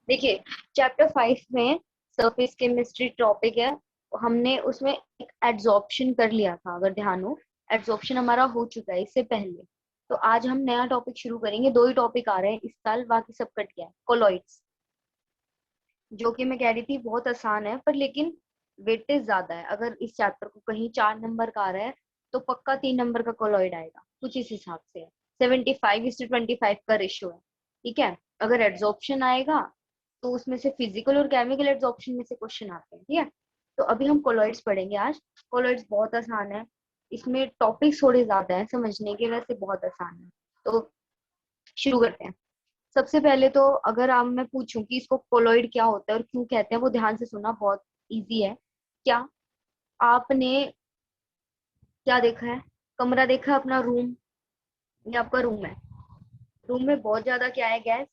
देखिए, चैप्टर 5 में surface chemistry topic है। हमने उसमें एक एड्सॉर्प्शन कर लिया था, अगर ध्यान हो। एड्सॉर्प्शन हमारा हो चुका है इससे पहले। तो आज हम नया टॉपिक शुरू करेंगे। 2 ही टॉपिक आ रहे हैं इस साल, बाकी सब कट गया है। कोलॉइड्स, जो कि मैं कह रही थी बहुत आसान है, पर लेकिन वेटेज ज्यादा है। अगर इस चैप्टर को कहीं 4 नंबर का आ रहा है तो पक्का 3 नंबर का कोलॉइड आएगा, कुछ इस हिसाब से है। 75:25 का रेशियो है, ठीक है। अगर एड्सॉर्प्शन आएगा तो उसमें से फिजिकल और केमिकल एड्सॉर्प्शन में से क्वेश्चन आते हैं, ठीक है। तो अभी हम कोलॉइड्स पढ़ेंगे आज। कोलॉइड्स बहुत आसान है, इसमें टॉपिक्स थोड़े ज्यादा है समझने के, वैसे बहुत आसान है। तो शुरू करते हैं। सबसे पहले तो अगर आप मैं पूछूं कि इसको कोलॉइड क्या होता है और क्यों कहते हैं, वो ध्यान से सुनना, बहुत इजी है। क्या आपने क्या देखा है? कमरा देखा है अपना, रूम? ये आपका रूम है। रूम में बहुत ज्यादा क्या है? गैस।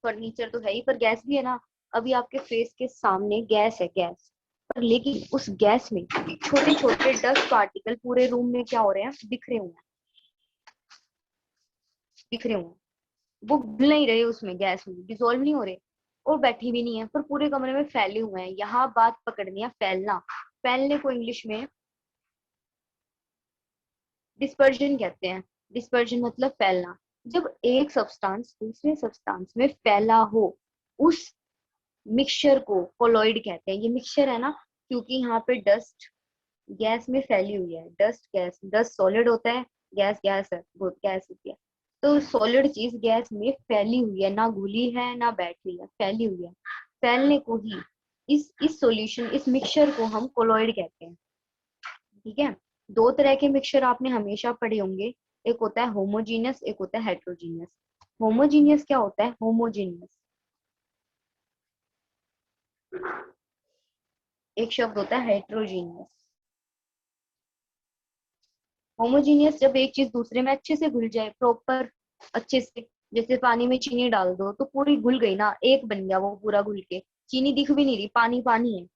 फर्नीचर तो है ही, पर गैस भी है ना। अभी आपके फेस के सामने गैस है, गैस। पर लेकिन उस गैस में छोटे छोटे डस्ट पार्टिकल पूरे रूम में क्या हो रहे हैं? बिखरे हुए हैं, बिखरे हुए हैं। वो घुल नहीं रहे उसमें, गैस में डिजोल्व नहीं हो रहे, और बैठी भी नहीं है, पर पूरे कमरे में फैले हुए हैं। यहाँ बात पकड़नी है, फैलना। फैलने को इंग्लिश में डिस्पर्जन कहते हैं। डिस्पर्जन मतलब फैलना। जब एक सब्सटेंस दूसरे सब्सटेंस में फैला हो, उस मिक्सचर को कोलॉइड कहते हैं। ये मिक्सचर है ना, क्योंकि यहाँ पे डस्ट गैस में फैली हुई है। डस्ट गैस, डस्ट सॉलिड होता है, गैस गैस है, वो गैस होती है। तो सॉलिड चीज गैस में फैली हुई है, ना घुली है ना बैठी है, फैली हुई है। फैलने को ही इस सॉल्यूशन, इस मिक्सचर को हम कोलॉइड कहते हैं, ठीक है। 2 तरह के मिक्सचर आपने हमेशा पढ़े होंगे। एक होता है होमोजीनियस, एक होता है हेट्रोजीनियस। होमोजीनियस क्या होता है? होमोजीनियस एक शब्द होता है हेट्रोजीनियस। होमोजीनियस जब एक चीज दूसरे में अच्छे से घुल जाए, प्रॉपर, अच्छे से। जैसे पानी में चीनी डाल दो तो पूरी घुल गई ना, एक बन गया वो पूरा घुल के। चीनी दिख भी नहीं रही, पानी पानी है।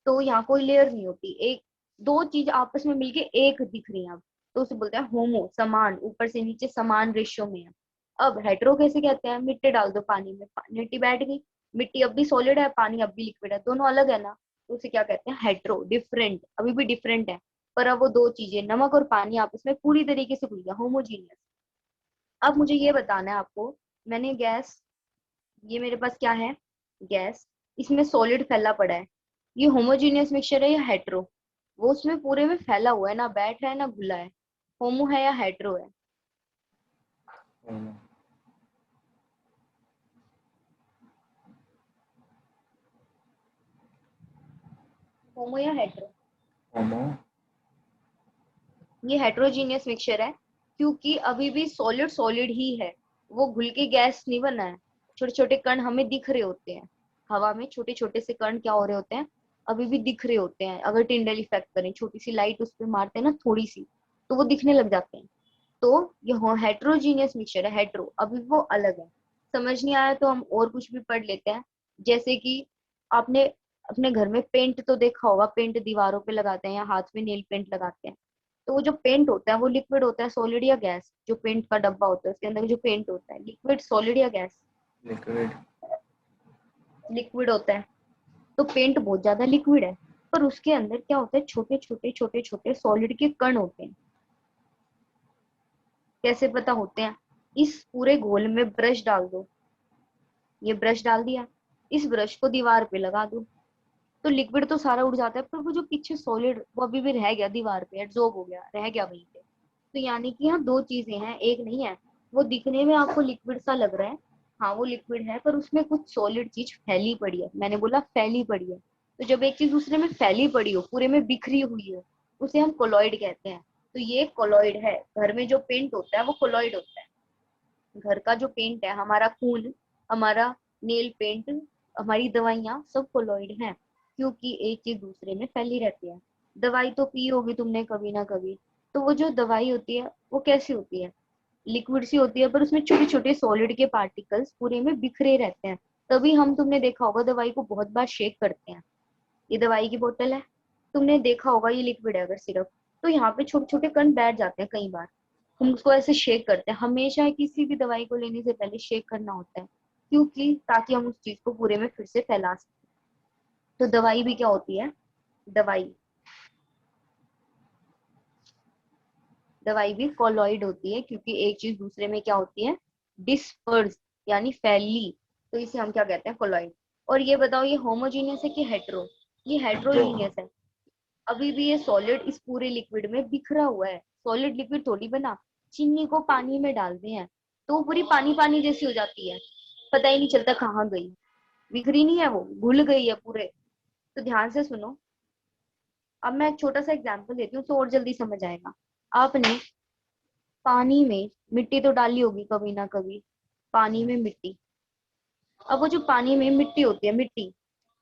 तो यहाँ कोई लेयर नहीं होती, एक दो चीज आपस में मिलके एक दिख रही है अब। तो उसे बोलते हैं होमो, समान, ऊपर से नीचे समान रेशियो में है। अब हेट्रो कैसे कहते हैं? मिट्टी डाल दो पानी में, मिट्टी बैठ गई। मिट्टी अब भी सॉलिड है, पानी अब भी लिक्विड है, दोनों अलग है ना। तो उसे क्या कहते हैं? हेट्रो, डिफरेंट, अभी भी डिफरेंट है। पर अब वो 2 चीजें, नमक और पानी, आपस में पूरी तरीके से घुल गया, होमोजीनियस। अब मुझे ये बताना है आपको, मैंने गैस, ये मेरे पास क्या है? गैस। इसमें सॉलिड फैला पड़ा है। ये होमोजीनियस मिक्सचर है या हेट्रो? वो उसमें पूरे में फैला हुआ है, ना बैठ रहा है ना घुला है। होमो है या हेट्रो है? होमो। होमो या हेट्रो? होमो। ये हेट्रोजीनियस मिक्सचर है, क्योंकि अभी भी सॉलिड सॉलिड ही है। वो घुल के गैस नहीं बना है। छोटे छोटे कण हमें दिख रहे होते हैं, हवा में छोटे छोटे से कण क्या हो रहे होते हैं? अभी भी दिख रहे होते हैं। अगर टिंडल इफेक्ट करें, छोटी सी लाइट उस पर मारते हैं ना, थोड़ी सी, तो वो दिखने लग जाते हैं। तो ये हेट्रोजीनियस मिक्सचर है, हेट्रो, अभी वो अलग है। समझ नहीं आया तो हम और कुछ भी पढ़ लेते हैं। जैसे कि आपने अपने घर में पेंट तो देखा होगा, पेंट दीवारों पे लगाते हैं या हाथ में नेल पेंट लगाते हैं। तो वो जो पेंट होता है वो लिक्विड होता है, सॉलिड या गैस? जो पेंट का डब्बा होता है उसके अंदर जो पेंट होता है, लिक्विड, सॉलिड या गैस? लिक्विड। लिक्विड होता है। तो पेंट बहुत ज्यादा लिक्विड है, पर उसके अंदर क्या होता है? छोटे छोटे छोटे छोटे सॉलिड के कण होते हैं। कैसे पता होते हैं? इस पूरे घोल में ब्रश डाल दो, ये ब्रश डाल दिया, इस ब्रश को दीवार पे लगा दो, तो लिक्विड तो सारा उड़ जाता है, पर वो जो पीछे सॉलिड वो अभी भी रह गया, दीवार पे एब्जॉर्ब हो गया, रह गया वहीं पे। तो यानी कि यहाँ 2 चीजें हैं, एक नहीं है। वो दिखने में आपको लिक्विड सा लग रहा है, हाँ वो लिक्विड है, पर उसमें कुछ सॉलिड चीज फैली पड़ी है। मैंने बोला फैली पड़ी है। तो जब एक चीज दूसरे में फैली पड़ी हो, पूरे में बिखरी हुई हो, उसे हम कोलॉइड कहते हैं। तो ये कोलॉइड है। घर में जो पेंट होता है वो कोलॉइड होता है। घर का जो पेंट है, हमारा खून, हमारा नेल पेंट, हमारी दवाइयाँ, सब कोलॉइड हैं। क्योंकि एक चीज दूसरे में फैली रहती है। दवाई तो पी होगी तुमने कभी ना कभी। तो वो जो दवाई होती है वो कैसी होती है? लिक्विड सी होती है, पर उसमें छोटे छोटे सॉलिड के पार्टिकल्स पूरे में बिखरे रहते हैं। तभी हम, तुमने देखा होगा, दवाई को बहुत बार शेक करते हैं। ये दवाई की बोतल है, तुमने देखा होगा ये लिक्विड है अगर सिर्फ, तो यहाँ पे छोटे छोटे कण बैठ जाते हैं कई बार। हम उसको ऐसे शेक करते हैं, हमेशा किसी भी दवाई को लेने से पहले शेक करना होता है। क्योंकि ताकि हम उस चीज को पूरे में फिर से फैला सकें। तो दवाई भी क्या होती है, दवाई दवाई भी कोलॉइड होती है, क्योंकि एक चीज दूसरे में क्या होती है, डिस्पर्स यानी फैली, तो इसे हम क्या कहते हैं, कोलॉइड। और ये बताओ, ये होमोजीनियस है कि हेट्रो, ये हेट्रो। हेट्रोजीनियस है। अभी भी ये सॉलिड इस पूरे लिक्विड में बिखरा हुआ है, सॉलिड लिक्विड थोड़ी बना। चीनी को पानी में डालते हैं तो वो पूरी पानी पानी जैसी हो जाती है, पता ही नहीं चलता कहाँ गई, बिखरी नहीं है, वो घुल गई है पूरे। तो ध्यान से सुनो, अब मैं एक छोटा सा एग्जांपल देती हूँ तो और जल्दी समझ आएगा। आपने पानी में मिट्टी तो डाली होगी कभी ना कभी, पानी में मिट्टी। अब वो जो पानी में मिट्टी होती है, मिट्टी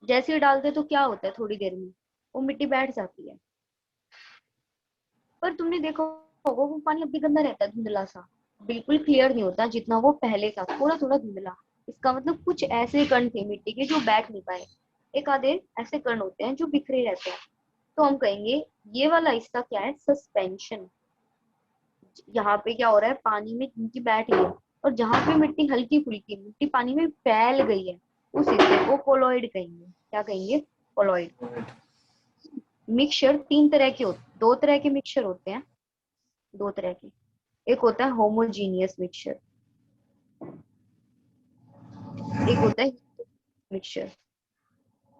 जैसे ही डालते तो क्या होता है, थोड़ी देर में वो मिट्टी बैठ जाती है। पर तुमने देखा होगा वो पानी अब भी गंदा रहता है, धुंधला सा, बिल्कुल क्लियर नहीं होता जितना वो पहले था, थोड़ा थोड़ा धुंधला। इसका मतलब कुछ ऐसे कण थे मिट्टी के जो बैठ नहीं पाए, एक आधे ऐसे कण होते हैं जो बिखरे रहते हैं। तो हम कहेंगे ये वाला हिस्सा क्या है, सस्पेंशन। यहाँ पे क्या हो रहा है, पानी में मिट्टी बैठ गई है, और जहाँ पे मिट्टी हल्की फुल्की मिट्टी पानी में फैल गई है, उस हिस्से को कोलॉइड कहेंगे। क्या कहेंगे, कोलॉइड। मिक्सचर तीन तरह के होते, दो तरह के मिक्सचर होते हैं, दो तरह के। एक होता है होमोजीनियस मिक्सचर, एक होता है मिक्सचर।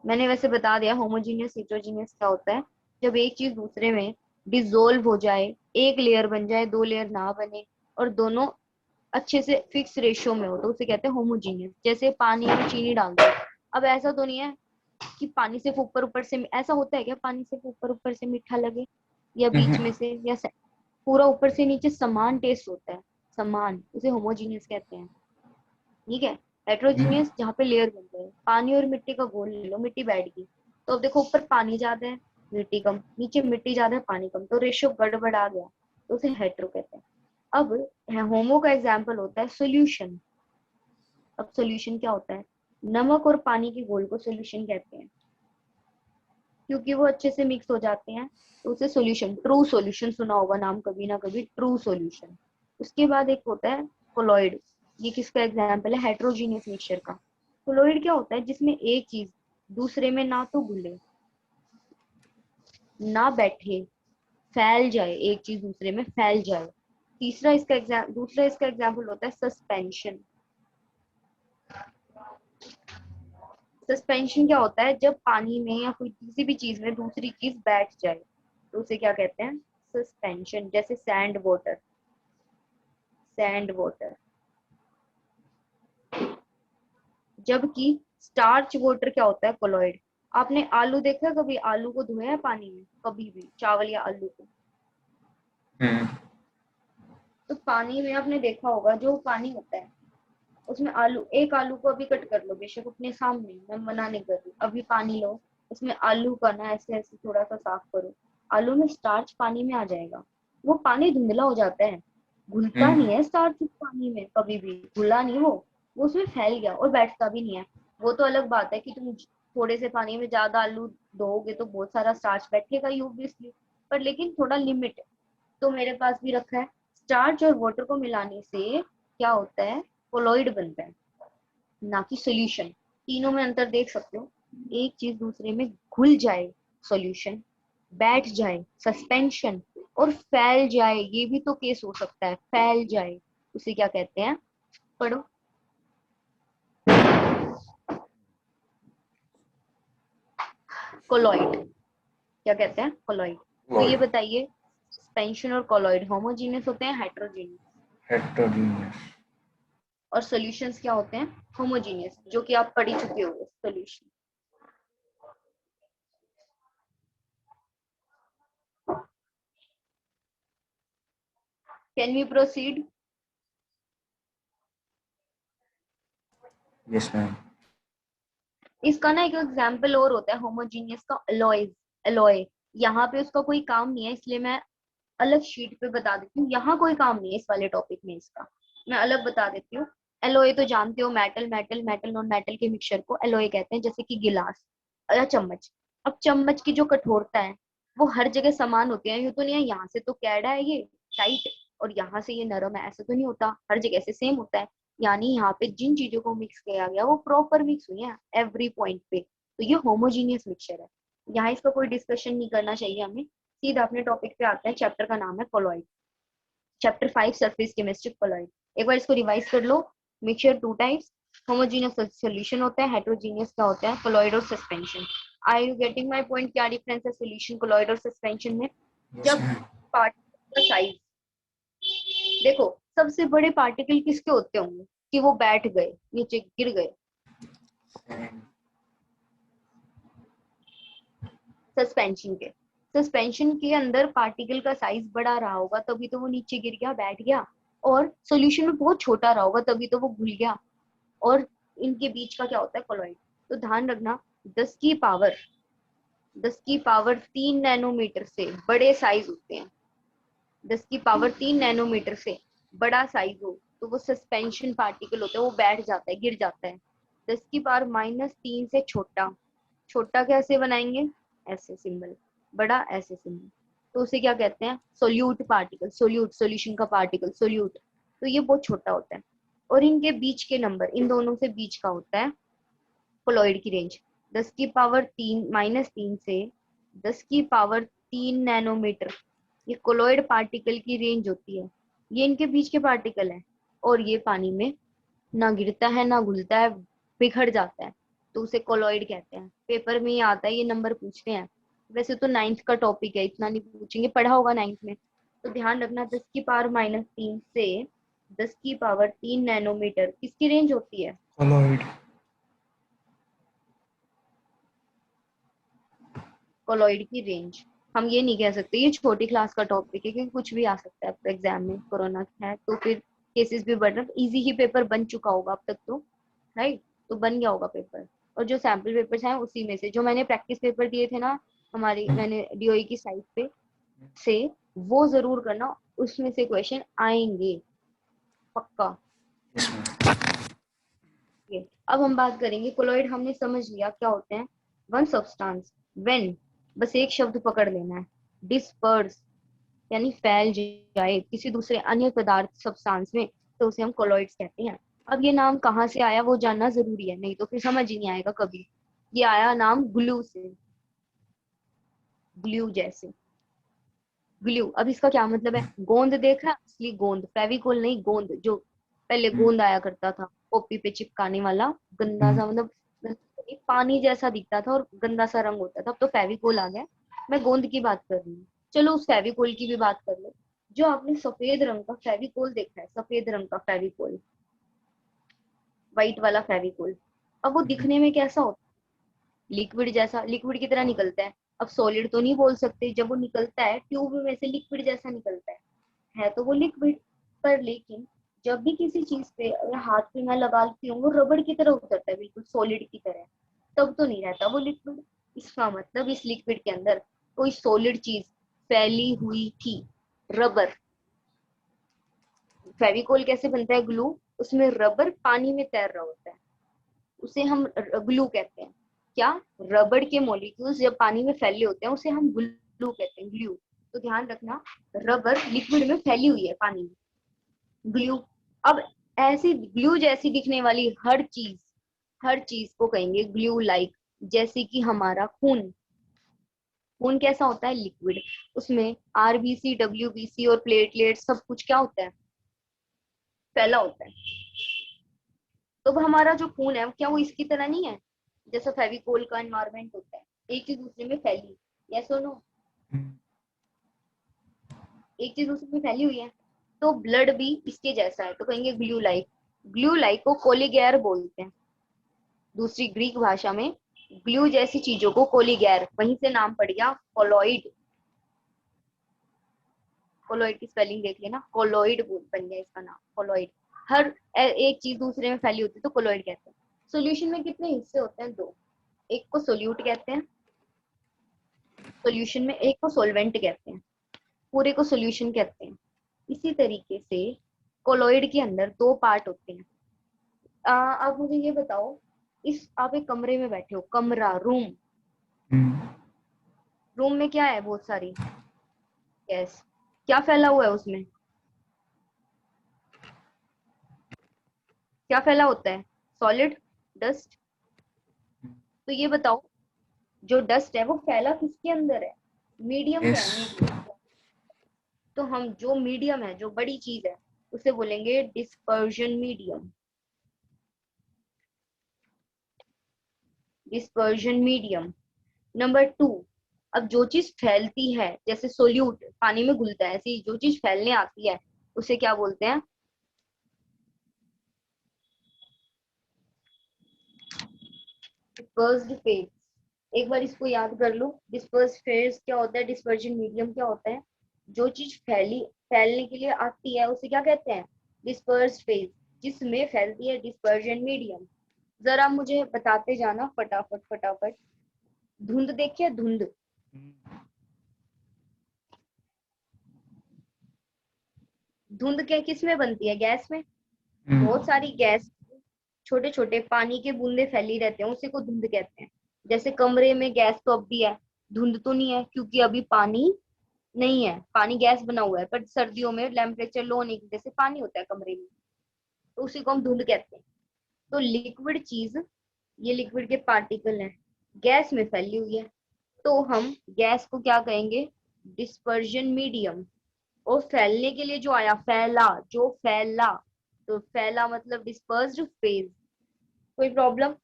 मैंने वैसे बता दिया होमोजीनियस हेटेरोजीनियस क्या होता है, जब एक चीज दूसरे में डिसोल्व हो जाए, एक लेयर बन जाए, दो लेयर ना बने, और दोनों अच्छे से फिक्स रेशियो में हो, तो उसे कहते हैं होमोजीनियस। जैसे पानी में चीनी डाल दो, अब ऐसा तो नहीं है कि पानी सिर्फ ऊपर ऊपर से, ऐसा होता है क्या पानी सिर्फ ऊपर ऊपर से मीठा लगे, या बीच में से, या पूरा ऊपर से नीचे समान टेस्ट होता है, समान, उसे होमोजीनियस कहते हैं। ठीक है। हेट्रोजीनियस जहाँ पे लेयर बन गए, पानी और मिट्टी का घोल ले लो, मिट्टी बैठ गई, तो अब देखो ऊपर पानी ज्यादा है मिट्टी कम, नीचे मिट्टी ज्यादा है पानी कम, तो रेशियो गड़बड़ आ गया, तो उसे हेट्रो कहते हैं। अब होमो का एग्जाम्पल होता है सोल्यूशन। अब सोल्यूशन क्या होता है, नमक और पानी के घोल को सोल्यूशन कहते हैं, क्योंकि वो अच्छे से मिक्स हो जाते हैं, तो उसे सोल्यूशन, ट्रू सोल्यूशन सुना होगा नाम कभी ना कभी, ट्रू सोल्यूशन। उसके बाद एक होता है कोलॉइड, ये किसका एग्जाम्पल है, हेट्रोजीनियस मिक्सचर का। कोलॉइड क्या होता है, जिसमें एक चीज दूसरे में ना तो घुले, ना बैठे, फैल जाए, एक चीज दूसरे में फैल जाए। दूसरा इसका एग्जाम्पल होता है सस्पेंशन। सस्पेंशन क्या होता है, जब पानी में या कोई किसी भी चीज में दूसरी चीज बैठ जाए, तो उसे क्या कहते हैं, सस्पेंशन। जैसे सैंड वाटर, सैंड वाटर। जबकि स्टार्च वाटर क्या होता है, कोलॉइड। आपने आलू देखा, कभी आलू को धोया है पानी में, कभी भी चावल या आलू को, तो पानी में आपने देखा होगा जो पानी होता है उसमें आलू, एक आलू को अभी कट कर लो, बेशक अपने सामने, मैं मना नहीं कर रही, अभी पानी लो, उसमें आलू का ना ऐसे ऐसे थोड़ा सा साफ करो, आलू में स्टार्च पानी में आ जाएगा, वो पानी धुंधला हो जाता है, घुलता नहीं है स्टार्च उस पानी में, कभी भी घुला नहीं वो उसमें फैल गया और बैठता भी नहीं है। वो तो अलग बात है कि तुम थोड़े से पानी में ज्यादा आलू धोओगे तो बहुत सारा स्टार्च बैठेगा ही ऑब्वियसली, पर लेकिन थोड़ा लिमिट है। तो मेरे पास भी रखा है, स्टार्च और वाटर को मिलाने से क्या होता है, कोलॉइड बनता है, ना कि सॉल्यूशन। तीनों में अंतर देख सकते हो, एक चीज दूसरे में घुल जाए सॉल्यूशन, बैठ जाए सस्पेंशन, और फैल जाए, ये भी तो केस हो सकता है, फैल जाए, उसे क्या कहते हैं, पढ़ो। कोलॉइड, क्या कहते हैं, कोलॉइड। तो ये वर्ड। बताइए, सस्पेंशन और कोलॉइड होमोजीनियस होते हैं, हेट्रोजीनियस, हेट्रोजीनियस। और सॉल्यूशंस क्या होते हैं, होमोजीनियस, जो कि आप पढ़ ही चुके हो solution. Can we proceed. Yes ma'am. इसका ना एक एग्जाम्पल और होता है होमोजीनियस का, एलॉयज, एलॉय। यहाँ पे उसका कोई काम नहीं है, इसलिए मैं अलग शीट पे बता देती हूँ, यहाँ कोई काम नहीं है इस वाले टॉपिक में इसका, मैं अलग बता देती हूँ। एलॉय तो जानते हो, metal metal metal non metal के मिक्सचर को एलॉय कहते हैं, जैसे कि गिलास या चम्मच। अब चम्मच की जो कठोरता है वो हर जगह समान होती है, यूं तो नहीं है यहाँ से तो कैड़ा है ये टाइट और यहाँ से ये नरम है, ऐसा तो नहीं होता, हर जगह से सेम होता है। यानी यहाँ पे जिन चीजों को मिक्स किया गया वो प्रॉपर मिक्स हुई है एवरी पॉइंट पे, तो ये होमोजीनियस मिक्सचर है। यहाँ इसका कोई डिस्कशन नहीं करना चाहिए हमें, सीधा अपने टॉपिक पे आते हैं। चैप्टर का नाम है colloid, chapter 5 surface chemistry colloid. एक बार इसको रिवाइज कर लो। Mixture two types, homogeneous solution होता है, हेटेरोजीनियस क्या होता है, कोलॉइड और suspension. Are you getting my point? क्या डिफरेंस है सॉल्यूशन कोलॉइड और सस्पेंशन में? Yes, जब ma'am. पार्टिकल का साइज, देखो सबसे बड़े पार्टिकल किसके होते होंगे कि वो बैठ गए, नीचे गिर गए? And सस्पेंशन के, सस्पेंशन के अंदर पार्टिकल का साइज बड़ा रहा होगा तभी तो वो नीचे गिर गया, बैठ गया। और सॉल्यूशन में बहुत छोटा रहा होगा तभी तो वो घुल गया। और इनके बीच का क्या होता है, कोलॉइड। तो ध्यान रखना, 10 की पावर 3 नैनोमीटर से बड़े साइज होते हैं। 10 की पावर 3 नैनोमीटर से बड़ा साइज हो तो वो सस्पेंशन पार्टिकल होता है, वो बैठ जाता है, गिर जाता है। 10 की पावर -3 से छोटा, छोटा कैसे बनाएंगे, ऐसे सिंबल, बड़ा ऐसे सिंबल, तो उसे क्या कहते हैं, सोल्यूट पार्टिकल। सोल्यूट सॉल्यूशन का पार्टिकल सोल्यूट, तो ये बहुत छोटा होता है। और इनके बीच के नंबर, इन दोनों से बीच का होता है कोलॉइड की रेंज, 10 की पावर 3 -3 से 10 की पावर 3 नैनोमीटर, ये कोलॉइड पार्टिकल की रेंज होती है। ये इनके बीच के पार्टिकल है और ये पानी में ना गिरता है ना घुलता है, बिखर जाता है, तो उसे कोलॉइड कहते हैं। पेपर में ये आता है, ये नंबर पूछते हैं। वैसे तो 9th का टॉपिक है, इतना नहीं पूछेंगे, पढ़ा होगा 9th में। तो ध्यान रखना, 10 की पावर -3 से 10 की पावर 3 नैनोमीटर किसकी रेंज होती है, colloid. कोलॉइड की रेंज। हम ये नहीं कह सकते ये छोटी क्लास का टॉपिक है, क्योंकि कुछ भी आ सकता है आपको एग्जाम में, कोरोना है तो फिर केसेस भी बढ़ रहे। इजी ही पेपर बन चुका होगा अब तक तो, राइट, तो बन गया होगा पेपर। और जो सैम्पल पेपर्स हैं उसी में से जो मैंने प्रैक्टिस पेपर दिए थे ना, हमारी मैंने डीओई की साइट पे से, वो जरूर करना, उसमें से क्वेश्चन आएंगे पक्का। Yes, ma'am. ये अब हम बात करेंगे कोलॉइड, हमने समझ लिया क्या होते हैं। वन सब्सटेंस व्हेन, बस एक शब्द पकड़ लेना है, डिस्पर्स यानी फैल जाए किसी दूसरे अन्य पदार्थ सब्सटेंस में, तो उसे हम कोलॉइड्स कहते हैं। अब ये नाम कहाँ से आया वो जानना जरूरी है, नहीं तो फिर समझ ही नहीं आएगा कभी। ये आया नाम ग्लू से, ग्लू जैसे, ग्लू। अब इसका क्या मतलब है, गोंद देखा, असली गोंद, फेविकोल नहीं, गोंद जो पहले Hmm. गोंद आया करता था कॉपी पे चिपकाने वाला, गंदा Hmm. सा, मतलब पानी जैसा दिखता था और गंदा सा रंग होता था। अब तो फेविकोल आ गया, मैं गोंद की बात कर रही हूँ। चलो उस फेविकोल की भी बात कर लो। जो आपने सफेद रंग का फेविकोल देखा है, सफेद रंग का फेविकोल, व्हाइट वाला फेविकोल, अब वो Hmm. दिखने में कैसा होता है, लिक्विड जैसा, लिक्विड की तरह निकलता है। अब सॉलिड तो नहीं बोल सकते, जब वो निकलता है ट्यूब में से लिक्विड जैसा निकलता है तो वो लिक्विड। पर लेकिन जब भी किसी चीज पे अगर हाथ पे मैं लगाती हूँ वो रबड़ की तरह उतरता है, बिल्कुल सॉलिड की तरह, तब तो नहीं रहता वो लिक्विड। इसका मतलब इस लिक्विड के अंदर कोई सॉलिड चीज फैली हुई थी, रबर। फेविकोल कैसे बनता है, ग्लू, उसमें रबर पानी में तैर रहा होता है, उसे हम ग्लू कहते हैं। क्या, रबड़ के मॉलिक्यूल्स जब पानी में फैले होते हैं उसे हम ग्लू कहते हैं, ग्लू। तो ध्यान रखना, रबर लिक्विड में फैली हुई है पानी में, ग्लू। अब ऐसी ग्लू जैसी दिखने वाली हर चीज को कहेंगे ग्लू लाइक। जैसे कि हमारा खून, खून कैसा होता है, लिक्विड, उसमें आरबीसी डब्ल्यूबीसी और प्लेटलेट सब कुछ क्या होता है, फैला होता है। तो वो हमारा जो खून है क्या वो इसकी तरह नहीं है, जैसा फेविकोल का एनवायरमेंट होता है, एक चीज दूसरे में फैली, यस और नो, Hmm. एक चीज दूसरे में फैली हुई है। तो ब्लड भी इसके जैसा है, तो कहेंगे ग्लू लाइक। ग्लू लाइक को कोलिगैर बोलते हैं, दूसरी ग्रीक भाषा में ग्लू जैसी चीजों को कोलिगैर, वहीं से नाम पड़ गया कोलॉइड। कोलॉइड की स्पेलिंग देख लेना, कोलॉइड बन गया इसका नाम, कोलॉइड। हर एक चीज दूसरे में फैली होती है तो कोलॉइड कहते हैं। सोल्यूशन में कितने हिस्से होते हैं, दो, एक को सोल्यूट कहते हैं सोल्यूशन में, एक को सोलवेंट कहते हैं, पूरे को सोल्यूशन कहते हैं। इसी तरीके से कोलॉइड के अंदर दो पार्ट होते हैं। आप मुझे ये बताओ, इस आप एक कमरे में बैठे हो, कमरा, रूम, Hmm. रूम में क्या है, बहुत सारी गैस, क्या फैला हुआ है उसमें, क्या फैला होता है? Solid, dust. तो ये बताओ, जो डस्ट है वो फैला किसके अंदर है? मीडियम क्या यस। है? मीडियम। तो हम जो मीडियम है, जो बड़ी चीज है, उसे बोलेंगे dispersion medium. Dispersion medium. Number 2, अब जो चीज फैलती है, जैसे सोल्यूट पानी में घुलता है, ऐसी जो चीज फैलने आती है उसे क्या बोलते हैं? Dispersed phase. एक बार इसको याद कर लो, डिस्पर्स्ड फेज क्या होता है, डिस्पर्जन मीडियम क्या होता है? जो चीज फैलने के लिए आती है उसे क्या कहते हैं? Dispersed phase. जिसमें फैलती है, डिस्पर्जन मीडियम। जरा मुझे बताते जाना फटाफट फटाफट। धुंध देखिए, धुंध। धुंध क्या किस में बनती है? गैस में। बहुत सारी गैस, छोटे छोटे पानी के बूंदे फैली रहते हैं, उसी को धुंध कहते हैं। जैसे कमरे में गैस तो अब भी है, धुंध तो नहीं है क्योंकि अभी पानी नहीं है, पानी गैस बना हुआ है, पर सर्दियों में टेम्परेचर लो होने की वजह से पानी होता है कमरे में, तो उसी को हम धुंध कहते हैं। तो लिक्विड चीज, ये लिक्विड के पार्टिकल हैं, गैस में फैली हुई है, तो हम गैस को क्या कहेंगे? Dispersion medium. और फैलने के लिए जो आया, फैला, जो फैला, तो फैला मतलब डिस्पर्स्ड फेज। कोई प्रॉब्लम?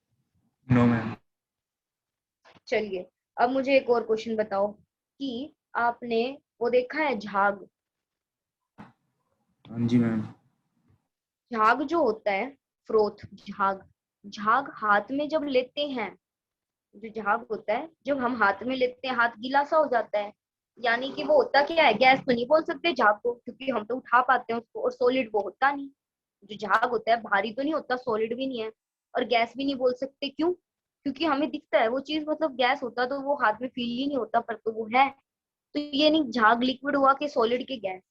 No ma'am. चलिए, अब मुझे एक और क्वेश्चन बताओ कि आपने वो देखा है झाग? हाँ जी मैम। झाग जो होता है, फ्रोथ, झाग। झाग हाथ में जब लेते हैं, जो झाग होता है जब हम हाथ में लेते हैं, हाथ गीला सा हो जाता है। यानी कि वो होता क्या है? गैस तो नहीं बोल सकते झाग को, क्योंकि हम तो उठा पाते हैं उसको, और सॉलिड वो होता नहीं। जो झाग होता है भारी तो नहीं होता, सॉलिड भी नहीं है, और गैस भी नहीं बोल सकते। क्यों? क्योंकि हमें दिखता है वो चीज, मतलब गैस होता तो वो हाथ में फील ही नहीं होता, पर तो वो है। तो ये नहीं, झाग लिक्विड हुआ कि सॉलिड के गैस?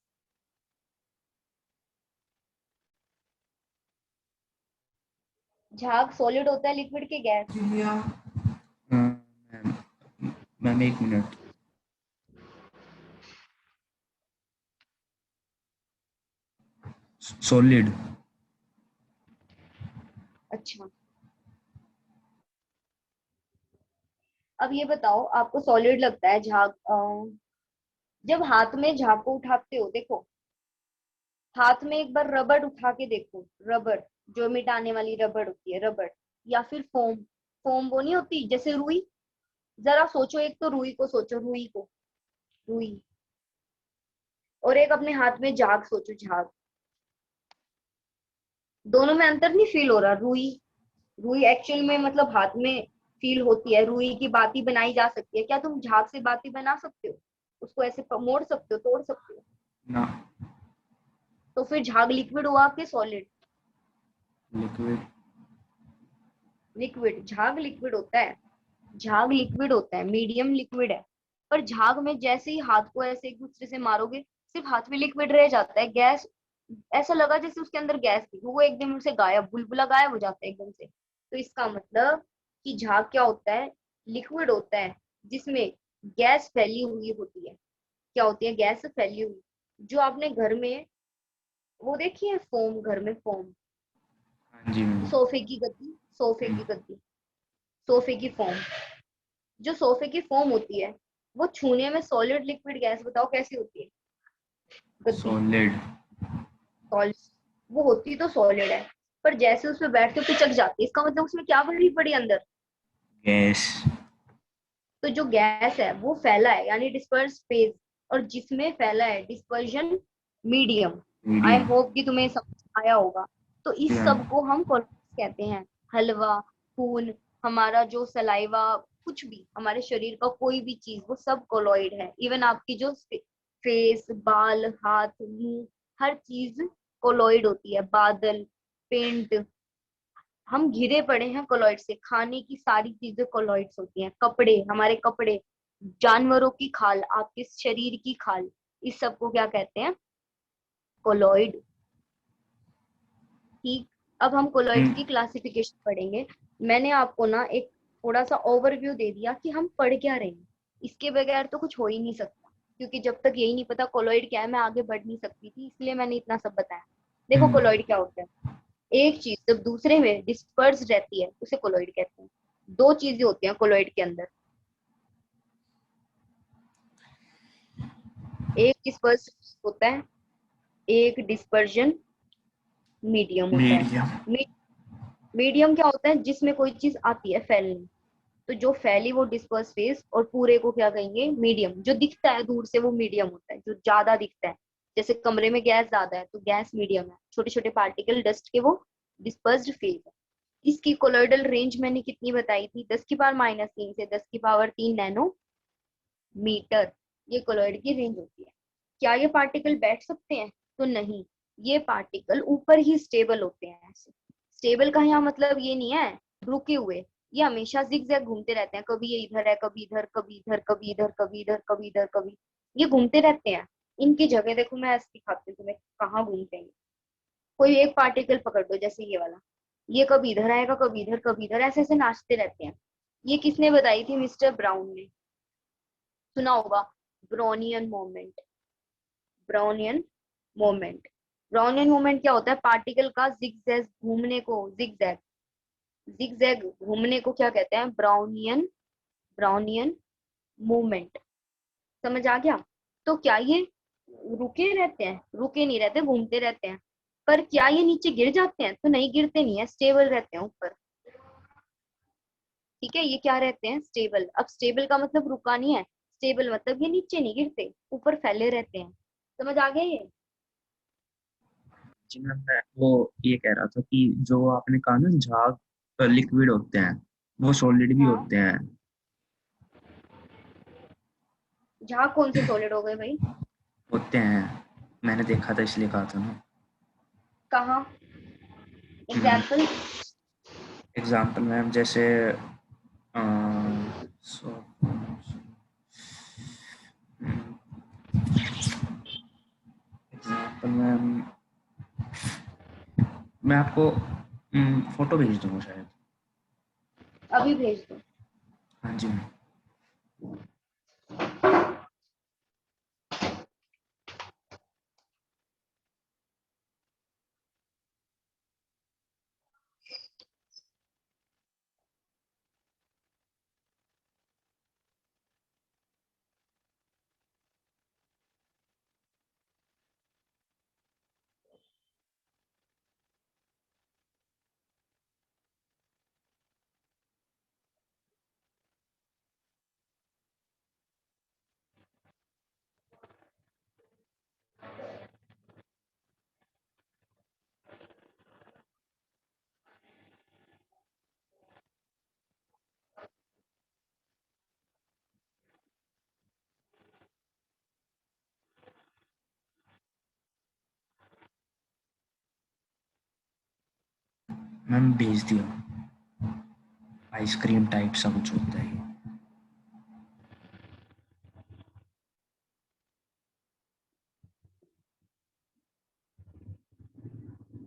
झाग सॉलिड होता है, लिक्विड के गैस? मैम, मैम एक मिनट। सॉलिड। अच्छा, अब ये बताओ, आपको सॉलिड लगता है झाग? जब हाथ में झाग को उठाते हो, देखो हाथ में एक बार रबड़ उठा के देखो, रबड़, जो मिटाने वाली रबड़ होती है, रबड़, या फिर फोम। फोम वो नहीं होती जैसे रुई? जरा सोचो, एक तो रुई को सोचो, रुई को, रुई, और एक अपने हाथ में झाग सोचो, झाग। दोनों में अंतर नहीं फील हो रहा? रुई, रुई एक्चुअल में मतलब हाथ में फील होती है, रुई की बाती बनाई जा सकती है, क्या तुम झाग से बाती बना सकते हो? उसको ऐसे मोड़ सकते हो, तोड़ सकते हो? ना। तो फिर झाग लिक्विड हुआ कि सॉलिड? लिक्विड। लिक्विड। झाग लिक्विड होता है, झाग लिक्विड होता है, मीडियम लिक्विड है। पर झाग में जैसे ही हाथ को ऐसे एक दूसरे से मारोगे, सिर्फ हाथ में लिक्विड रह जाता है, गैस, ऐसा लगा जैसे उसके अंदर गैस थी, वो एकदम से गायब, बुलबुला गायब हो जाता है एकदम से। तो इसका मतलब कि झाग क्या होता है? लिक्विड होता है, जिसमें गैस फैली हुई होती है। क्या होती है? गैस फैली हुई। जो आपने घर में वो देखी है, फोम, घर में फोम, हाँ जी मैम। सोफे की गद्दी, सोफे की गद्दी, सोफे की फोम, जो सोफे की फोम होती है, वो छूने में सॉलिड लिक्विड गैस, बताओ कैसी होती है? गद्दी, सॉलिड। सॉलिड। वो होती तो सॉलिड है, पर जैसे उस पे बैठ के पिचक जाती है, इसका मतलब उसमें क्या भरी पड़ी अंदर? गैस। तो जो गैस है वो फैला है, यानी डिस्पर्स फेज, और जिसमें फैला है डिस्पर्जन मीडियम। आई मीडियम। होप कि तुम्हें समझ आया होगा। तो जी इस मैम। सब को हम कोलॉइड्स कहते हैं। हलवा, खून, हमारा जो सलाइवा, कुछ भी हमारे शरीर का कोई भी चीज, वो सब कोलॉइड है। इवन आपकी जो फेस, बाल, हाथ, मुंह, हर चीज कोलॉइड होती है। बादल, पेंट, हम घिरे पड़े हैं कोलॉइड से। खाने की सारी चीजें कोलॉइड्स होती हैं। कपड़े, हमारे कपड़े, जानवरों की खाल, आपके शरीर की खाल, इस सब को क्या कहते हैं? कोलॉइड। ठीक। अब हम कोलॉइड्स हम्म। की क्लासिफिकेशन पढ़ेंगे। मैंने आपको ना एक थोड़ा सा ओवरव्यू दे दिया कि हम पढ़ क्या रहे हैं। इसके बगैर तो कुछ हो ही नहीं सकता, क्योंकि जब तक यही नहीं पता कोलॉइड क्या है, मैं आगे बढ़ नहीं सकती थी, इसलिए मैंने इतना सब बताया। देखो हम्म। कोलॉइड क्या होता है। एक चीज जब दूसरे में डिस्पर्स रहती है उसे कोलॉइड कहते हैं। दो चीजें होती हैं कोलॉइड के अंदर, एक डिस्पर्स होता है, एक डिस्पर्जन मीडियम होता है। मीडियम। मीडियम क्या होता है? जिसमें कोई चीज आती है फैलने, तो जो फैली वो डिस्पर्स फेज, और पूरे को क्या कहेंगे? मीडियम। जो दिखता है दूर से वो मीडियम होता है, जो ज्यादा दिखता है। जैसे कमरे में गैस ज्यादा है तो गैस मीडियम है, छोटे छोटे पार्टिकल डस्ट के वो डिस्पर्स्ड फेज है। इसकी कोलोइडल रेंज मैंने कितनी बताई थी? 10⁻³ से 10⁻³ नैनो मीटर, ये कोलॉइड की रेंज होती है। क्या ये पार्टिकल बैठ सकते हैं? तो नहीं, ये पार्टिकल ऊपर ही स्टेबल होते हैं। ऐसे स्टेबल का यहाँ मतलब ये नहीं है रुके हुए, ये हमेशा जिगजैग घूमते रहते हैं। कभी ये इधर है, कभी इधर, कभी इधर, कभी इधर, कभी इधर, कभी इधर, कभी, ये घूमते रहते हैं। इनकी जगह देखो, मैं ऐसे दिखाती हूँ तुम्हें कहाँ घूमते हैं। कोई एक पार्टिकल पकड़ लो, जैसे ये वाला, ये कभी इधर आएगा, कभी इधर, कभी इधर, ऐसे ऐसे नाचते रहते हैं। ये किसने बताई थी? मिस्टर ब्राउन ने। सुना होगा Brownian moment. Brownian moment. Brownian moment क्या होता है? पार्टिकल का जिगजैग घूमने को, जिगजैग जिगजैग घूमने को क्या कहते हैं? Brownian, Brownian movement. समझ आ गया? तो क्या ये रुके रहते हैं? रुके नहीं रहते, घूमते रहते हैं। पर क्या ये नीचे गिर जाते हैं? तो नहीं, गिरते नहीं है, स्टेबल रहते हैं ऊपर। ठीक है, ये क्या रहते हैं? स्टेबल। अब स्टेबल का मतलब रुका नहीं है, स्टेबल मतलब ये नीचे नहीं गिरते, ऊपर फैले रहते हैं। समझ आ गया ये? जी मैम, मैं वो ये कह रहा था कि जो आपने कहा ना झाग लिक्विड होते हैं, वो सॉलिड भी हाँ, होते हैं। जहाँ कौन से सॉलिड हो गए भाई? होते हैं, मैंने देखा था इसलिए कहा था ना। कहाँ? एग्जाम्पल? एग्जाम्पल मैम, जैसे सो एग्जाम्पल मैम, मैं आपको फोटो भेज दूंगा शायद। अभी भेज दो। हाँ जी मैम। मैम भेज दिया। आइसक्रीम टाइप सा कुछ होता है ये।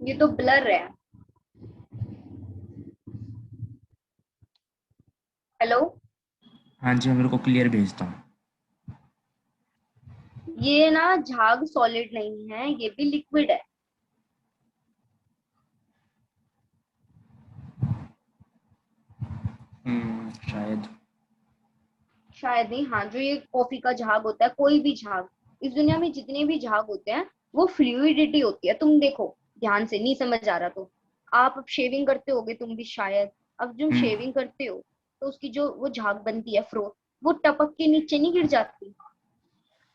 ये तो ब्लर है। हेलो? हाँ जी, मैं मेरे को क्लियर भेजता हूँ। ये ना झाग सॉलिड नहीं है, ये भी लिक्विड है। शायद। शायद नहीं, हाँ, जो ये कॉफी का झाग होता है, कोई भी झाग, इस दुनिया में जितने भी झाग होते हैं वो फ्लूइडिटी होती है। तुम देखो ध्यान से, नहीं समझ आ रहा तो आप अब शेविंग करते होगे तुम भी शायद। अब जब हम्म शेविंग करते हो तो उसकी जो वो झाग बनती है, फ्रोथ, वो टपक के नीचे नहीं गिर जाती?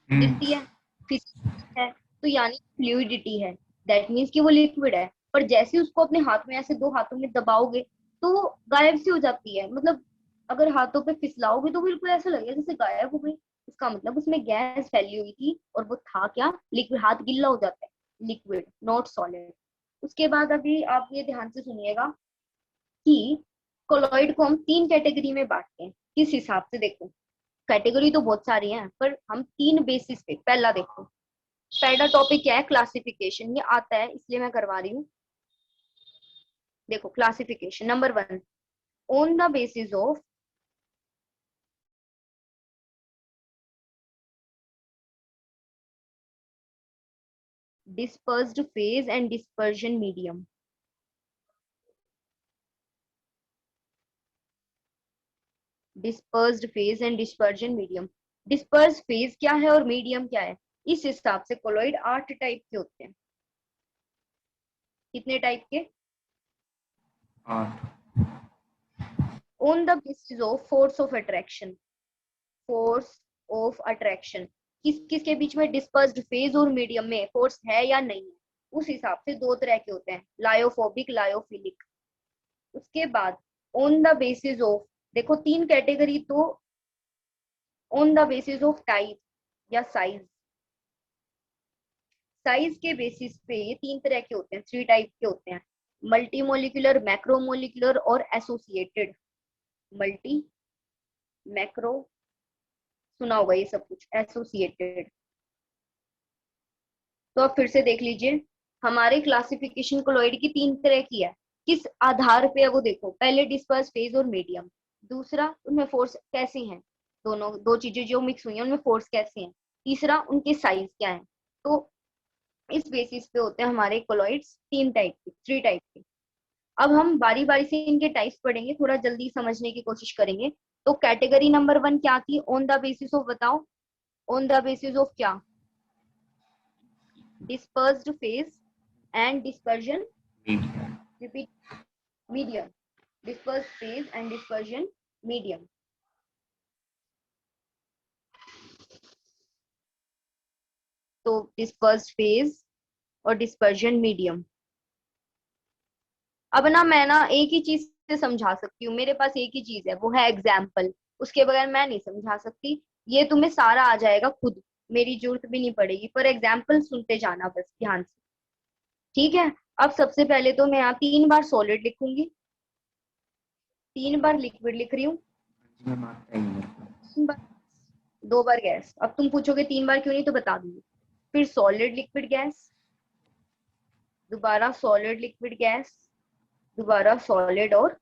हम्म गिरती है, फिसलती है, तो यानी फ्लूइडिटी है। दैट मीन्स कि वो लिक्विड है। पर जैसे ही उसको अपने हाथ में ऐसे दो हाथों में दबाओगे तो वो गायब सी हो जाती है। मतलब अगर हाथों पे फिसलाओगे तो बिल्कुल ऐसा लगेगा जैसे गायब हो गई। इसका मतलब उसमें गैस फैली हुई थी और वो था क्या? लिक्विड। हाथ गीला हो जाता है, लिक्विड नॉट सॉलिड। उसके बाद अभी आप ये ध्यान से सुनिएगा कि कोलॉइड को हम 3 कैटेगरी में बांटते हैं। किस हिसाब से? देखो, कैटेगरी तो बहुत सारी हैं पर हम 3 बेसिस पे। पहला देखो, पहला टॉपिक क्या है? क्लासिफिकेशन। ये आता है इसलिए मैं करवा रही हूँ। देखो classification number 1, on the basis of dispersed phase and dispersion medium. Dispersed phase and dispersion medium. Disperse phase क्या है और मीडियम क्या है, इस हिसाब से कोलॉइड 8 टाइप के होते हैं। कितने टाइप के? 8। On the basis of force of attraction. Force of attraction, किस किस के बीच में डिस्पर्स्ड फेज और मीडियम में फोर्स है या नहीं है, उस हिसाब से दो तरह के होते हैं, लायोफोबिक, लायोफिलिक। उसके बाद ऑन द बेसिस ऑफ, देखो तीन कैटेगरी तो, on the basis of type या साइज। साइज के बेसिस पे ये तीन तरह के होते हैं, 3 टाइप के होते हैं, मल्टी मोलिकुलर, मैक्रोमोलिकुलर और एसोसिएटेड। मल्टी, मैक्रो, सुना होगा ये सब कुछ, एसोसिएटेड। तो अब फिर से देख लीजिए, हमारे क्लासिफिकेशन कोलॉइड की 3 तरह की है। किस आधार पे है वो देखो, पहले डिस्पर्स फेज और मीडियम, दूसरा उनमें फोर्स कैसे हैं, दोनों दो चीजें जो मिक्स हुई हैं उनमें फोर्स कैसे हैं, तीसरा उनके साइज क्या है। तो इस बेसिस पे होते हैं हमारे कोलॉइड्स 3 टाइप के, 3 टाइप के। अब हम बारी बारी से इनके टाइप्स पढ़ेंगे, थोड़ा जल्दी समझने की कोशिश करेंगे। तो कैटेगरी नंबर 1 क्या थी, ऑन द बेसिस ऑफ, बताओ ऑन द बेसिस ऑफ क्या, dispersed phase and dispersion, medium. Repeat, medium, dispersed phase and dispersion medium. तो डिस्पर्स्ड फेज और डिस्पर्जन मीडियम। अब ना मैं ना एक ही चीज से समझा सकती हूँ, मेरे पास एक ही चीज है, वो है एग्जाम्पल, उसके बगैर मैं नहीं समझा सकती। ये तुम्हें सारा आ जाएगा खुद, मेरी जरूरत भी नहीं पड़ेगी, पर एग्जाम्पल सुनते जाना बस ध्यान से, ठीक है। अब सबसे पहले तो मैं यहाँ 3 बार सॉलिड लिखूंगी, 3 बार लिक्विड लिख रही हूँ, मैम आता ही मेरे को। 3 बार, 2 बार गैस। अब तुम पूछोगे 3 बार क्यों नहीं, तो बता दूंगी। फिर सॉलिड लिक्विड गैस, दोबारा सॉलिड लिक्विड गैस, दोबारा सॉलिड और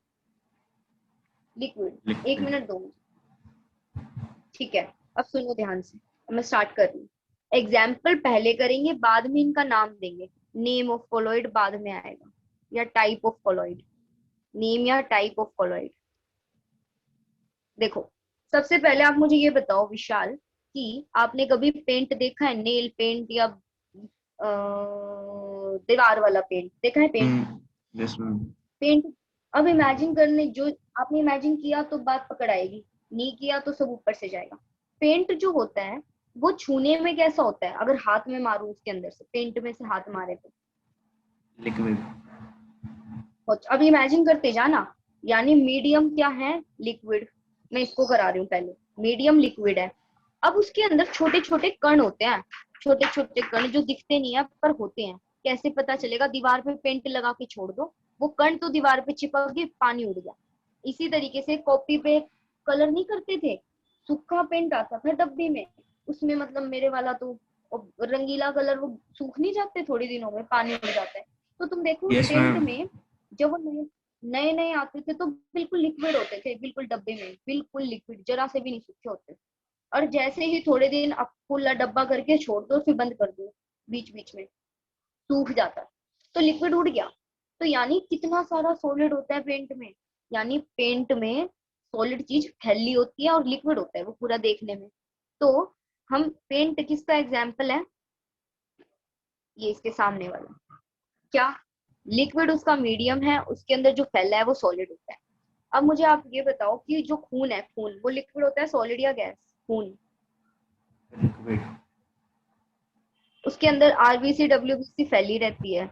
लिक्विड। 1 लिक्विड। मिनट दो मुझे, ठीक है। अब सुनो ध्यान से, अब मैं स्टार्ट कर रही हूँ। एग्जाम्पल पहले करेंगे, बाद में इनका नाम देंगे, नेम ऑफ कोलॉइड बाद में आएगा, या टाइप ऑफ कोलॉइड, नेम या टाइप ऑफ कोलॉइड। देखो, सबसे पहले आप मुझे ये बताओ विशाल, कि आपने कभी पेंट देखा है, नेल पेंट या दीवार वाला पेंट देखा है, पेंट? Yes ma'am. पेंट, अब इमेजिन करने, जो आपने इमेजिन किया तो बात पकड़ आएगी, नहीं किया तो सब ऊपर से जाएगा। पेंट जो होता है वो छूने में कैसा होता है, अगर हाथ में मारूं उसके अंदर से, पेंट में से हाथ मारे तो लिक्विड। अब इमेजिन करते जाना, यानी मीडियम क्या है, लिक्विड। मैं इसको करा रही हूँ पहले, मीडियम लिक्विड है। अब उसके अंदर छोटे छोटे कण होते हैं, छोटे छोटे कण जो दिखते नहीं है पर होते हैं। कैसे पता चलेगा, दीवार पे पेंट लगा के छोड़ दो, वो कण तो दीवार पे चिपक गए, पानी उड़ गया। इसी तरीके से कॉपी पे कलर नहीं करते थे, सूखा पेंट आता था डब्बे में, उसमें मतलब मेरे वाला तो रंगीला कलर, वो सूख नहीं जाते थोड़े दिनों में, पानी उड़ जाता है। तो तुम देखो यस पेंट मैम। में, जब वो नए नए नए आते थे तो बिल्कुल लिक्विड होते थे, बिल्कुल डब्बे में, बिल्कुल लिक्विड, जरा से भी नहीं सूखे होते। और जैसे ही थोड़े दिन आप खुला डब्बा करके छोड़ दो, फिर बंद कर दो, बीच बीच में सूख जाता है, तो लिक्विड उड़ गया। तो यानी कितना सारा सॉलिड होता है पेंट में, यानी पेंट में सॉलिड चीज फैली होती है और लिक्विड होता है वो पूरा देखने में। तो हम पेंट किसका एग्जाम्पल है, ये इसके सामने वाला, क्या लिक्विड उसका मीडियम है, उसके अंदर जो फैला है वो सॉलिड होता है। अब मुझे आप ये बताओ कि जो खून है, खून वो लिक्विड होता है, सॉलिड या गैस? खून, लिक्विड। उसके अंदर आरबीसी डब्ल्यूबीसी फैली रहती है।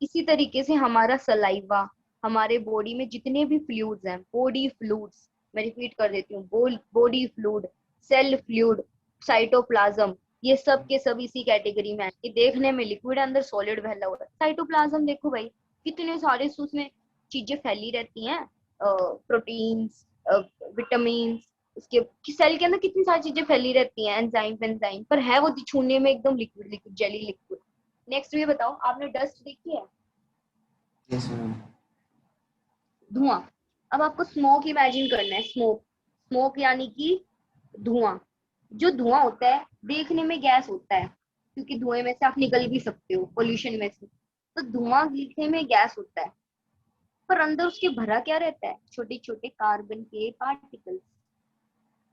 इसी तरीके से हमारा सलाइवा, हमारे बॉडी में जितने भी फ्लूइड्स हैं, बॉडी फ्लूइड्स, मैं रिपीट कर देती हूँ, body fluid, cell fluid, cytoplasm, ये सब के सब इसी कैटेगरी में है कि देखने में लिक्विड, अंदर सॉलिड फैला हुआ है। साइटोप्लाज्म देखो भाई, कितने सारे उसमें चीजें फैली रहती हैं, प्रोटीन्स, विटामिन, उसके सेल के अंदर कितनी सारी चीजें फैली रहती हैं, एंजाइम एंजाइम, पर है वो छूने में एकदम liquid liquid, jelly liquid. Next ये बताओ, आपने डस्ट देखी है, यस मैम। धुआं। अब आपको स्मोक इमेजिन करना है, स्मोक, स्मोक यानी कि धुआं। जो धुआं होता है देखने में गैस होता है, क्योंकि धुएं में से आप निकल भी सकते हो, पोल्यूशन में से, तो धुआं दिखने में गैस होता है, पर अंदर उसके भरा क्या रहता है, छोटे छोटे कार्बन के पार्टिकल्स।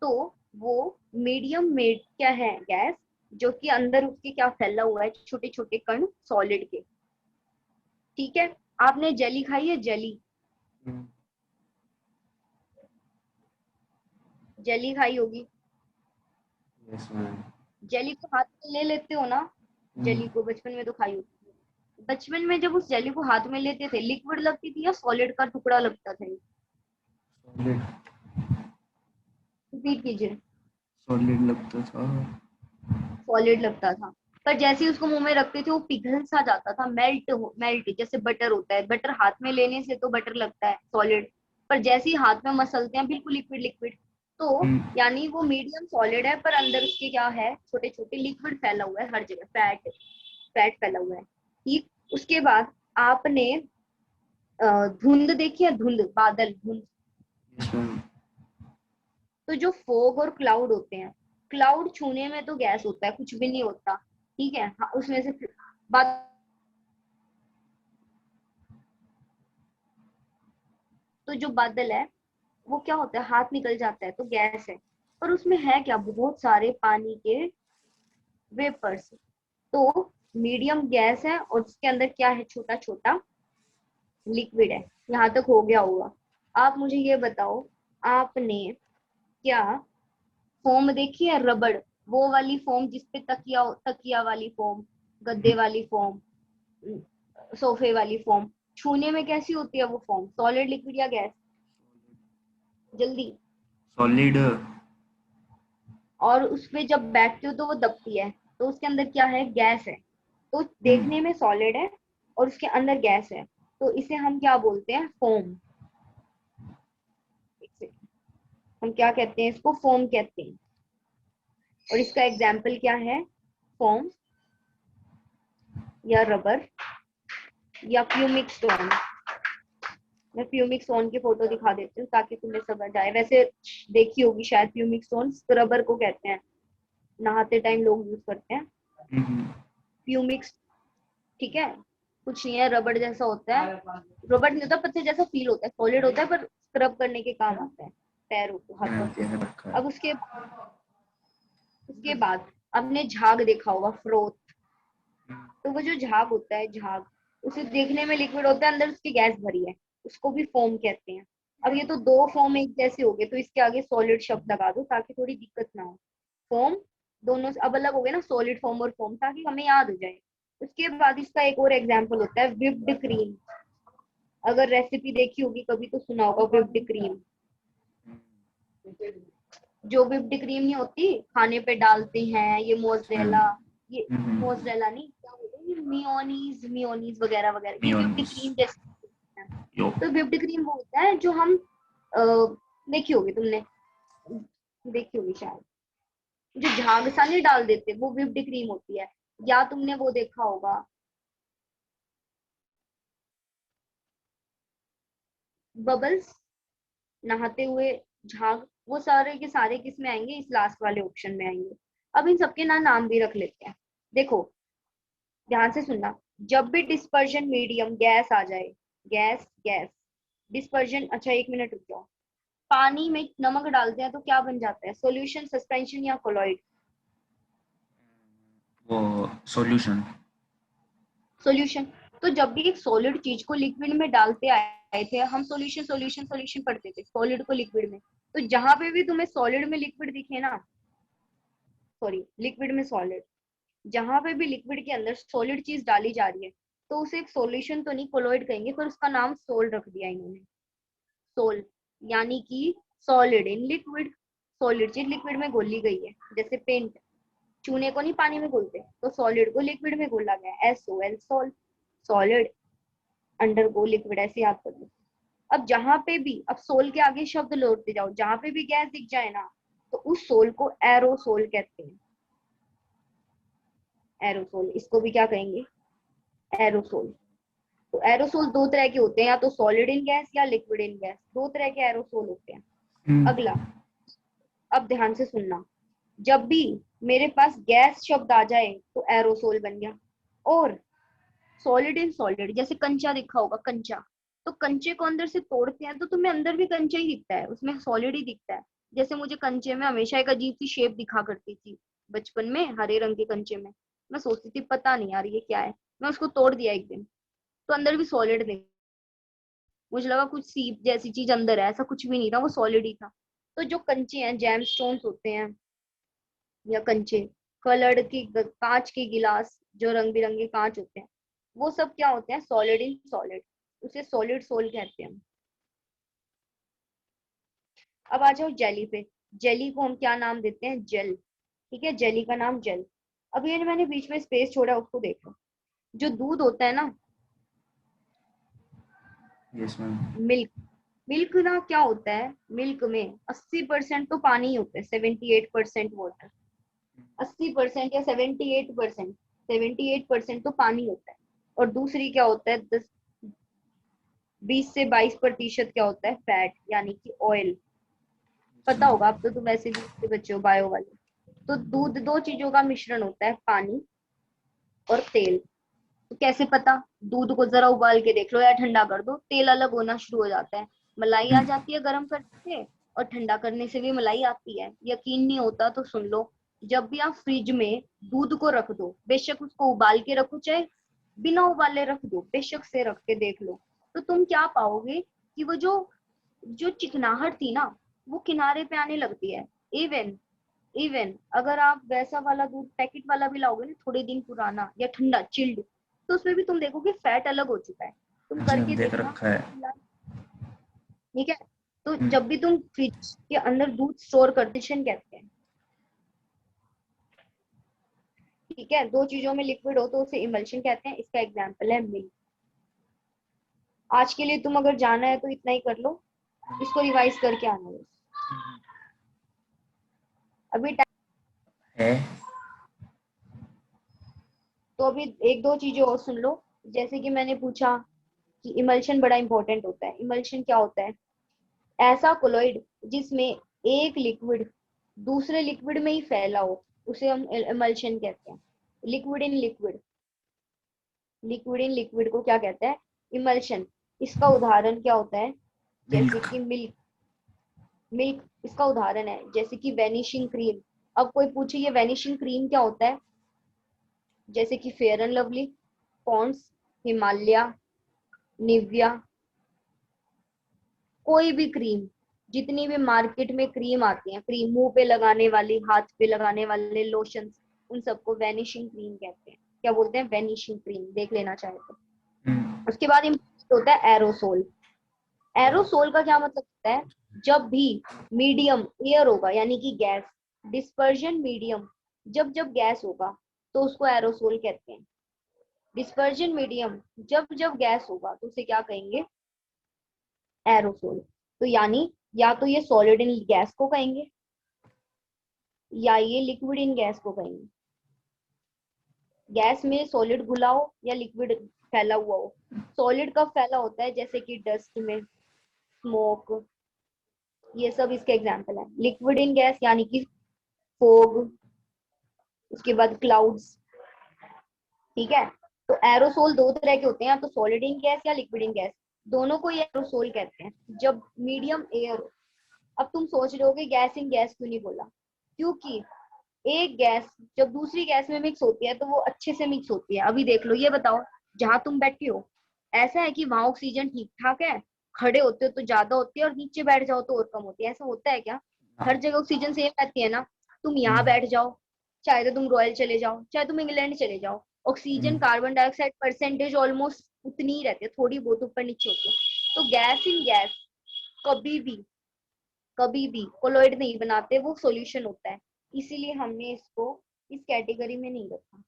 तो वो मीडियम में क्या है, गैस, जो कि अंदर उसके क्या फैला हुआ है, छोटे छोटे कण सॉलिड के। ठीक है, आपने जेली खाई है, जेली, जेली खाई होगी। Yes ma'am. जेली को हाथ में ले लेते हो ना, जेली को बचपन में तो खाई होगी। बचपन में जब उस जेली को हाथ में लेते थे, लिक्विड लगती थी या सॉलिड का टुकड़ा लगता था? सॉलिड। रिपीट कीजिए। सॉलिड लगता था। सॉलिड लगता था, पर जैसे ही उसको मुंह में रखते थे वो पिघल सा जाता था, मेल्ट, जैसे बटर होता है, बटर हाथ में लेने से तो बटर लगता है सॉलिड, पर जैसे ही हाथ में मसलते हैं बिल्कुल लिक्विड लिक्विड। तो यानी वो मीडियम सॉलिड है, पर अंदर उसके क्या है, छोटे छोटे लिक्विड फैला हुआ है हर जगह, फैट, फैट फैला हुआ है। ठीक, उसके बाद आपने धुंध देखी है, धुंध, बादल, धुंध। Yes ma'am. तो जो फोग और क्लाउड होते हैं, क्लाउड छूने में तो गैस होता है, कुछ भी नहीं होता। ठीक है, हाँ, उसमें से बात, तो जो बादल है वो क्या होता है, हाथ निकल जाता है तो गैस है, पर उसमें है क्या, बहुत सारे पानी के वेपर्स। तो मीडियम गैस है और उसके अंदर क्या है, छोटा छोटा लिक्विड है। यहाँ तक हो गया होगा। आप मुझे ये बताओ, आपने क्या फोम देखी है, रबड़, वो वाली फोम जिसपे तकिया, तकिया वाली फोम, गद्दे वाली फोम, सोफे वाली फोम, छूने में कैसी होती है वो फोम, सॉलिड, लिक्विड या गैस? जल्दी। सॉलिड। और उसपे जब बैठते हो तो वो दबती है, तो उसके अंदर क्या है, गैस है। तो देखने में सॉलिड है और उसके अंदर गैस है, तो इसे हम क्या बोलते हैं, फोम। हम क्या कहते हैं इसको, फोम कहते हैं। और इसका एग्जाम्पल क्या है, फोम या रबर या प्यूमिक स्टोन। मैं प्यूमिक स्टोन की फोटो दिखा देती हूँ ताकि तुम्हें समझ आए। वैसे देखी होगी शायद, प्यूमिक स्टोन स्क्रबर को कहते हैं, नहाते टाइम लोग यूज करते हैं प्यूमिक्स। ठीक है, कुछ नहीं है, रबड़ जैसा होता है, रबड़ नहीं होता, पत्थर जैसा फील होता है, सॉलिड होता है, पर स्क्रब करने के काम आता है पैरों को, हाथों को। अब उसके उसके बाद आपने झाग देखा होगा, फ्रोथ। तो वो जो झाग होता है, झाग, उसे देखने में लिक्विड होता है, अंदर उसकी गैस भरी है, उसको भी फोम कहते हैं। अब ये तो दो फॉर्म एक जैसे हो गए, तो इसके आगे सॉलिड शब्द लगा दो ताकि थोड़ी दिक्कत ना हो। फॉर्म दोनों से अब अलग हो गए ना, सॉलिड फॉर्म और फॉर्म, ताकि हमें याद हो जाए। उसके बाद इसका एक और एग्जाम्पल होता है, विप्ड क्रीम। अगर रेसिपी देखी होगी कभी तो सुना होगा विप्ड क्रीम। जो विप्ड क्रीम नहीं होती, खाने पे डालते हैं, ये मोज़रेला, ये मोज़रेला नहीं, क्या बोलते हैं, ये मियोनीज, मियोनीज वगैरह वगैरह, ये विप्ड क्रीम जैसे है। तो विप्ड क्रीम वो होता है जो हम देखी होगी तुमने, देखी होगी शायद, जो झाग सा नहीं डाल देते, वो विप्ड क्रीम होती है। या तुमने वो देखा होगा, बबल्स, नहाते हुए झाग, वो सारे के सारे किस में आएंगे, इस लास्ट वाले ऑप्शन में आएंगे। अब इन सबके नाम भी रख लेते हैं। देखो, ध्यान से सुनना, जब भी डिस्पर्जन मीडियम गैस आ जाए, गैस गैस, डिस्पर्जन, अच्छा एक मिनट रुक जाओ, पानी में नमक डालते हैं तो क्या बन जाता है, सॉल्यूशन, सस्पेंशन या कोलॉइड? वो सॉल्यूशन। सॉल्यूशन। तो जब भी एक सॉलिड चीज को लिक्विड में डालते आए थे, हम सॉल्यूशन सॉल्यूशन सॉल्यूशन पढ़ते थे, सॉलिड को लिक्विड में। तो जहां पे भी तुम्हें सॉलिड में लिक्विड दिखे ना, सॉरी, लिक्विड में सॉलिड, जहां पे भी लिक्विड के अंदर सॉलिड चीज डाली जा रही है, तो उसे एक सॉल्यूशन तो नहीं, कोलॉइड कहेंगे, पर उसका नाम सोल रख दिया इन्होंने, सोल, यानी कि सॉलिड इन लिक्विड। सॉलिड चीज लिक्विड में घोली गई है, जैसे पेंट, चूने को नहीं पानी में घोलते, तो सॉलिड को लिक्विड में घोला गया, SOL, सोल, सॉलिड अंडर गो लिक्विड, ऐसे याद कर लो। अब जहां पे भी, अब सोल के आगे शब्द लौटते जाओ, जहां पे भी गैस दिख जाए ना, तो उस सोल को एरोसोल कहते हैं, एरोसोल, इसको भी क्या कहेंगे, एरोसोल। तो एरोसोल दो तरह के होते हैं, या तो सॉलिड इन गैस या लिक्विड इन गैस, दो तरह के एरोसोल होते हैं। अगला, अब ध्यान से सुनना, जब भी मेरे पास गैस शब्द आ जाए तो एरोसोल बन गया। और सॉलिड इन सॉलिड, जैसे कंचा दिखा होगा, कंचा, तो कंचे को अंदर से तोड़ते हैं तो तुम्हें अंदर भी कंचा ही दिखता है, उसमें सॉलिड ही दिखता है। जैसे मुझे कंचे में हमेशा एक अजीब सी शेप दिखा करती थी बचपन में, हरे रंग के कंचे में। मैं सोचती थी पता नहीं यार ये क्या है, मैं उसको तोड़ दिया एक दिन, तो अंदर भी सॉलिड नहीं, मुझे लगा कुछ सीप जैसी चीज अंदर है, ऐसा कुछ भी नहीं था, वो सॉलिड ही था। तो जो कंचे हैं, जैम स्टोन्स होते हैं या कंचे, कलर्ड की कांच के गिलास, जो रंग बिरंगे कांच होते हैं, वो सब क्या होते हैं, सॉलिड इन सॉलिड, उसे सॉलिड सोल कहते हैं। अब आ जाओ जेली पे। जेली को हम क्या नाम देते हैं, जेल। ठीक है, जेली का नाम जेल। अब ये जो मैंने बीच में स्पेस छोड़ा उसको देखो, जो दूध होता है ना, यस मैम। मिल्क, मिल्क ना क्या होता है, मिल्क में 80% तो पानी ही होता है, 78% वाटर, 80% या 78%, 78% तो पानी होता है। और दूसरी क्या होता है, 20 से 22% क्या होता है, फैट यानी कि ऑयल। पता होगा, अब तो तुम वैसे भी इसके बच्चे हो बायो वाले। तो दूध दो चीजों का मिश्रण होता है, पानी और तेल। तो कैसे पता, दूध को जरा उबाल के देख लो या ठंडा कर दो, तेल अलग होना शुरू हो जाता है, मलाई आ जाती है गर्म करने से, और ठंडा करने से भी मलाई आती है। यकीन नहीं होता तो सुन लो, जब भी आप फ्रिज में दूध को रख दो, बेशक उसको उबाल के रखो चाहे बिना उबाले रख दो, बेशक से रख के देख लो, तो तुम क्या पाओगे कि वो जो जो चिकनाहट थी ना, वो किनारे पे आने लगती है। इवन इवन अगर आप वैसा वाला दूध पैकेट वाला भी लाओगे ना, थोड़े दिन पुराना या ठंडा चिल्ड, तो उसमें भी तुम देखोगे फैट अलग हो चुका है, तुम जी मैम, करके देख देखना। रखा है। ठीक है, तो हम्म, जब भी तुम फ्रिज के अंदर दूध स्टोर करते कहते हैं, ठीक है, दो चीजों में लिक्विड हो तो उसे इमल्शन कहते हैं। इसका एग्जाम्पल है मिल्क। आज के लिए तुम अगर जाना है तो इतना ही कर लो, इसको रिवाइज करके आना है अभी। है। तो अभी एक दो चीजें और सुन लो। जैसे कि मैंने पूछा कि इमल्शन बड़ा इंपॉर्टेंट होता है, इमल्शन क्या होता है, ऐसा कोलॉइड जिसमें एक लिक्विड दूसरे लिक्विड में ही फैला हो, उसे हम इमल्शन कहते हैं। Liquid in liquid, liquid in liquid को क्या कहते हैं, इमल्शन। इसका उदाहरण क्या होता है, जैसे मिल्क। कि मिल्क, मिल्क इसका उदाहरण है, जैसे कि वेनिशिंग क्रीम। अब कोई पूछे ये वेनिशिंग क्रीम क्या होता है, जैसे कि Fair and Lovely, Pond's, Himalaya, Nivea, कोई भी क्रीम, जितनी भी मार्केट में क्रीम आती है, क्रीम मुंह पे लगाने वाली, हाथ पे लगाने वाले लोशन, उन सबको वेनिशिंग क्रीम कहते हैं। क्या बोलते हैं, वेनिशिंग क्रीम, देख लेना चाहे तो। हम्म, उसके बाद इम्पोर्टेंट होता है एरोसोल। एरोसोल का क्या मतलब होता है, जब भी मीडियम एयर होगा यानी कि गैस, डिस्पर्जन मीडियम, जब जब गैस होगा तो उसको एरोसोल कहते हैं। डिस्पर्जन मीडियम जब जब गैस होगा तो उसे क्या कहेंगे, एरोसोल। तो यानी या तो ये सॉलिड इन गैस को कहेंगे या ये लिक्विड इन गैस को कहेंगे। गैस में सॉलिड घुला हो या लिक्विड फैला हुआ हो। सॉलिड कब फैला होता है, जैसे कि डस्ट में, स्मोक, ये सब इसके एग्जांपल है। लिक्विड इन गैस यानी कि फोग, उसके बाद क्लाउड्स। ठीक है, तो एरोसोल दो तरह के होते हैं, या तो सॉलिड इन गैस या लिक्विड इन गैस, दोनों को ये एरोसोल कहते हैं जब मीडियम एयर हो। अब तुम सोच रहे होगे गैस इन गैस क्यों नहीं बोला, क्योंकि एक गैस जब दूसरी गैस में मिक्स होती है तो वो अच्छे से मिक्स होती है। अभी देख लो, ये बताओ, जहां तुम बैठे हो ऐसा है कि वहां ऑक्सीजन ठीक ठाक है, खड़े होते हो तो ज्यादा होती है और नीचे बैठ जाओ तो और कम होती है, ऐसा होता है क्या, हर हाँ। जगह ऑक्सीजन सेम रहती है ना। तुम यहाँ हम्म, बैठ जाओ, चाहे तो तुम रॉयल चले जाओ, चाहे तुम इंग्लैंड चले जाओ, ऑक्सीजन हम्म, कार्बन डाइऑक्साइड परसेंटेज ऑलमोस्ट उतनी ही रहती है, थोड़ी बहुत ऊपर नीचे होती है। तो गैस इन गैस कभी भी, कभी भी कोलॉइड नहीं बनाते, वो सॉल्यूशन होता है, इसीलिए हमने इसको इस कैटेगरी में नहीं रखा।